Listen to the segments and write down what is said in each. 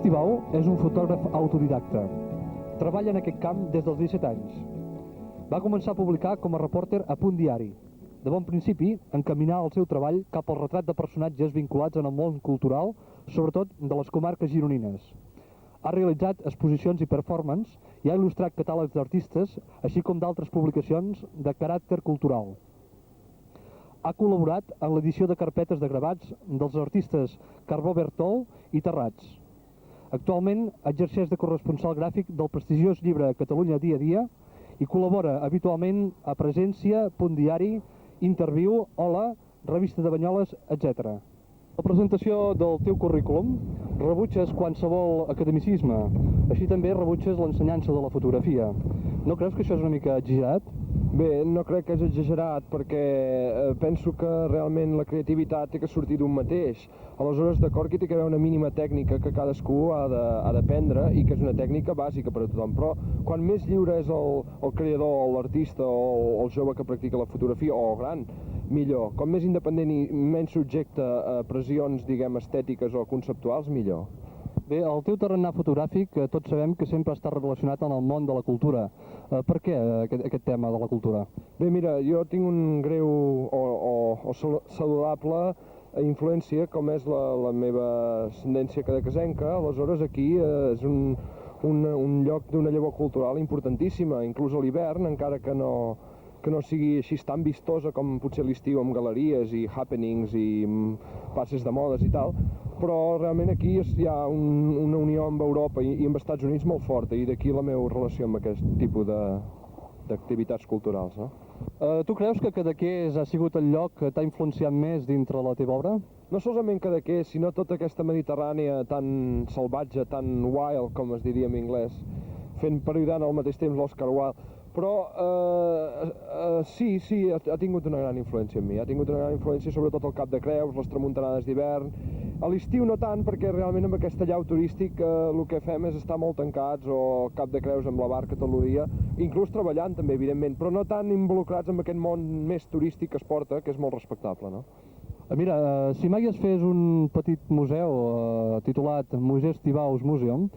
Tibau és un fotògraf autodidacta. Treballa en aquest camp des dels 17 anys. Va començar a publicar com a repòrter a Punt Diari. De bon principi, encaminar el seu treball cap al retrat de personatges vinculats en el món cultural, sobretot de les comarques gironines. Ha realitzat exposicions i performance i ha il·lustrat catàlegs d'artistes, així com d'altres publicacions de caràcter cultural. Ha col·laborat en l'edició de carpetes de gravats dels artistes Carbó Bertol i Terrats. Actualment exerceix de corresponsal gràfic del prestigiós llibre Catalunya dia a dia i col·labora habitualment a Presència, Punt Diari, Interviu, Hola, Revista de Banyoles, etc. La presentació del teu currículum rebutges qualsevol academicisme, així també rebutges l'ensenyança de la fotografia. No creus que això és una mica exagerat? Bé, no crec que és exagerat perquè penso que realment la creativitat té que sortir d'un mateix. Aleshores, d'acord que té que haver una mínima tècnica que cadascú ha d'aprendre i que és una tècnica bàsica per a tothom, però quan més lliure és el creador, o l'artista, o el jove que practica la fotografia, o el gran, millor. Com més independent i menys subjecte a pressions, diguem, estètiques o conceptuals, millor. Bé, el teu tarannà fotogràfic tots sabem que sempre està relacionat amb el món de la cultura. Per què aquest tema de la cultura? Bé, mira, jo tinc un greu o saludable influència, com és la meva ascendència cadaquesenca. Aleshores, aquí és un lloc d'una llavor cultural importantíssima, inclús a l'hivern, encara que no sigui així tan vistosa com potser l'estiu amb galeries i happenings i passes de modes i tal, però realment aquí hi ha una unió amb Europa i amb Estats Units molt forta, i d'aquí la meva relació amb aquest tipus d'activitats culturals, no? Tu creus que Cadaqués ha sigut el lloc que t'ha influenciat més dintre la teva obra? No solament Cadaqués, sinó tota aquesta Mediterrània tan salvatge, tan wild, com es diria en anglès, parodiant al mateix temps l'Oscar Wilde. Però sí, ha tingut una gran influència en mi. Ha tingut una gran influència sobretot al Cap de Creus, les tramuntanades d'hivern. A l'estiu no tant, perquè realment amb aquest allau turístic el que fem és estar molt tancats, o al Cap de Creus amb la barca tot el dia, inclús treballant també, evidentment, però no tan involucrats en aquest món més turístic que es porta, que és molt respectable, no? Mira, si mai es fes un petit museu titulat Moisès Tibaus Museum,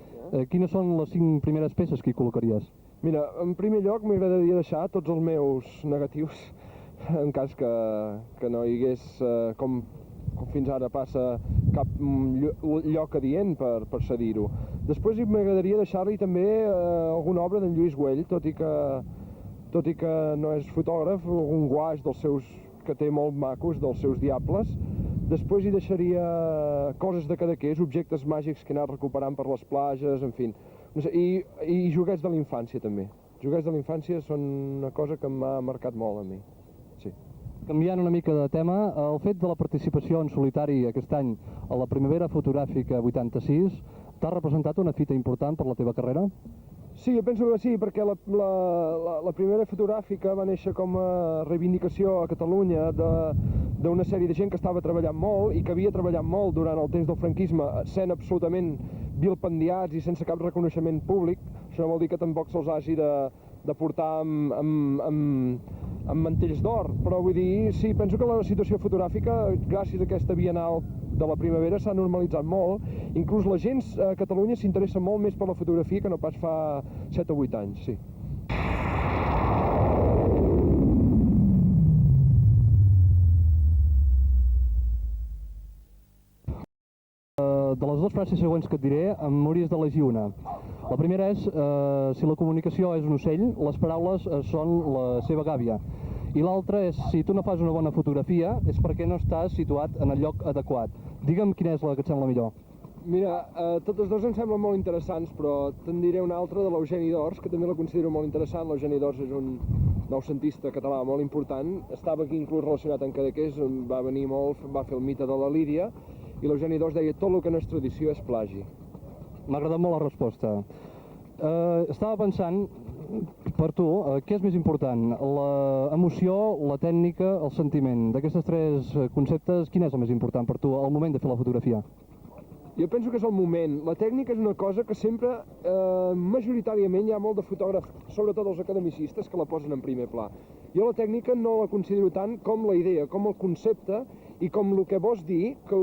quines són les 5 primeres peces que hi col·locaries? Mira, en primer lloc m'agradaria deixar tots els meus negatius, en cas que no hi hagués, com fins ara passa, cap lloc adient per cedir-ho. Després m'agradaria deixar-li també alguna obra d'en Lluís Güell, tot i que no és fotògraf, algun guaix dels seus, que té molt macos, dels seus diables. Després hi deixaria coses de Cadaqués, objectes màgics que he anat recuperant per les platges, en fi. No sé, i joguets de la infància també. Joguets de la infància són una cosa que m'ha marcat molt a mi. Sí. Canviant una mica de tema, el fet de la participació en solitari aquest any a la Primavera Fotogràfica 86 t'ha representat una fita important per la teva carrera? Sí, jo penso que sí, perquè la Primavera Fotogràfica va néixer com a reivindicació a Catalunya d'una sèrie de gent que estava treballant molt i que havia treballat molt durant el temps del franquisme, sent absolutament vilpendiats i sense cap reconeixement públic. Això no vol dir que tampoc se'ls hagi de portar amb mantells d'or, però vull dir, sí, penso que la situació fotogràfica, gràcies a aquesta Bienal de la primavera, s'ha normalitzat molt. Inclús la gent a Catalunya s'interessa molt més per la fotografia que no pas fa 7 o 8 anys, sí. De les 2 frases següents que et diré, em m'hauries d'elegir una. La primera és, si la comunicació és un ocell, les paraules són la seva gàbia. I l'altra és, si tu no fas una bona fotografia, és perquè no estàs situat en el lloc adequat. Digue'm quina és la que et sembla millor. Mira, totes dues em semblen molt interessants, però te'n diré una altra de l'Eugeni d'Ors, que també la considero molt interessant. L'Eugeni d'Ors és un noucentista català molt important. Estava aquí inclús relacionat amb Cadaqués, va venir molt, va fer el mite de la Lídia, i l'Eugeni d'Ors deia tot el que no és tradició és plagi. M'ha agradat molt la resposta. Estava pensant, per tu, què és més important? L'emoció, la tècnica, el sentiment? D'aquestes 3 conceptes, quin és el més important per tu al moment de fer la fotografia? Jo penso que és el moment. La tècnica és una cosa que sempre, majoritàriament, hi ha molt de fotògrafs, sobretot els academicistes, que la posen en primer pla. Jo la tècnica no la considero tant com la idea, com el concepte, i com el que vols dir, que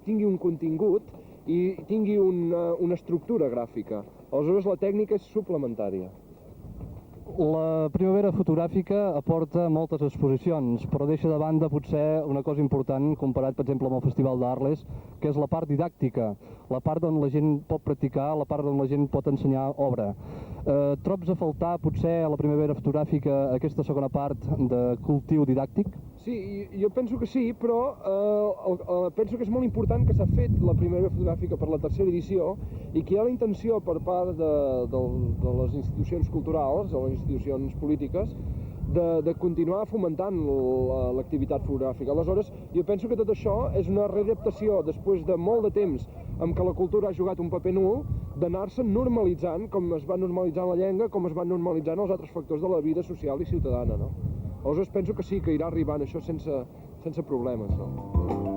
tingui un contingut, i tingui una estructura gràfica. Aleshores la tècnica és suplementària. La primavera fotogràfica aporta moltes exposicions, però deixa de banda potser una cosa important comparat, per exemple, amb el Festival d'Arles, que és la part didàctica, la part on la gent pot practicar, la part on la gent pot ensenyar obra. Trobs a faltar potser a la primavera fotogràfica aquesta segona part de cultiu didàctic? Sí, jo penso que sí, però penso que és molt important que s'ha fet la primavera fotogràfica per la tercera edició i que hi ha la intenció per part de les institucions culturals, de les institucions polítiques, de continuar fomentant l'activitat fotogràfica. Aleshores, jo penso que tot això és una readaptació, després de molt de temps en què la cultura ha jugat un paper nul, d'anar-se normalitzant, com es va normalitzant la llengua, com es van normalitzant els altres factors de la vida social i ciutadana, no? Aleshores penso que sí, que irà arribant això sense problemes, no?